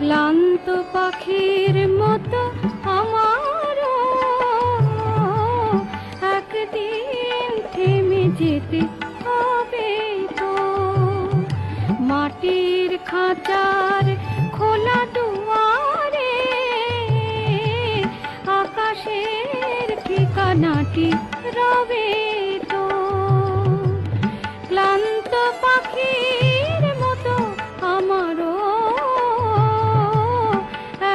ক্লান্ত পাখির মতো আমারও একদিন থেমে যেতে হবে তো। মাটির খাঁচার খোলা দুয়ারে আকাশের ঠিকানাটি রবে তো। ক্লান্ত পাখির মতো আমারও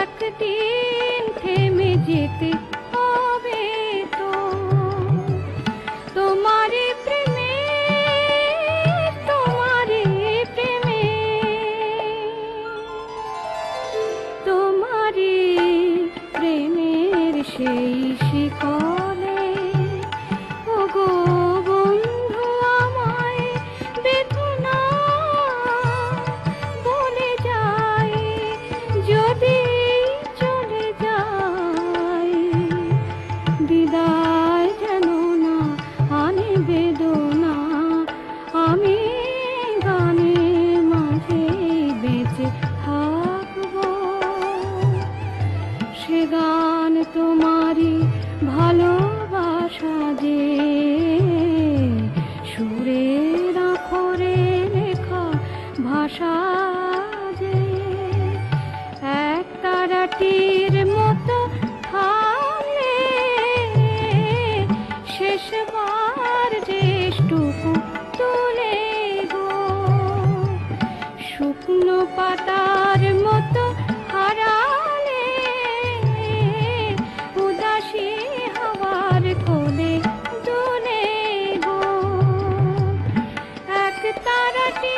একদিন থেমে যেতে হবে তো। তোমারে প্রেমে, তোমারে প্রেমে, তোমারে প্রেমের সেই শিকলে ওগো বন্ধু আমায় বেদনা বলে যায় যদি চলে যায়। বিদায় যেন না আনে বেদনা, আমি গানের মাঝে বেঁচে থাকবো। সে গান তোমারই ভালোবাসা যে সুরের আখরে লেখা ভাষা যে। এক তারাটির মতো থামলে শেষবার দেশটুকু তুলে গো। শুকনো পাতার মতো হারালে উদাসী হাওয়ার কোলে দুলে গো। এক তারাটি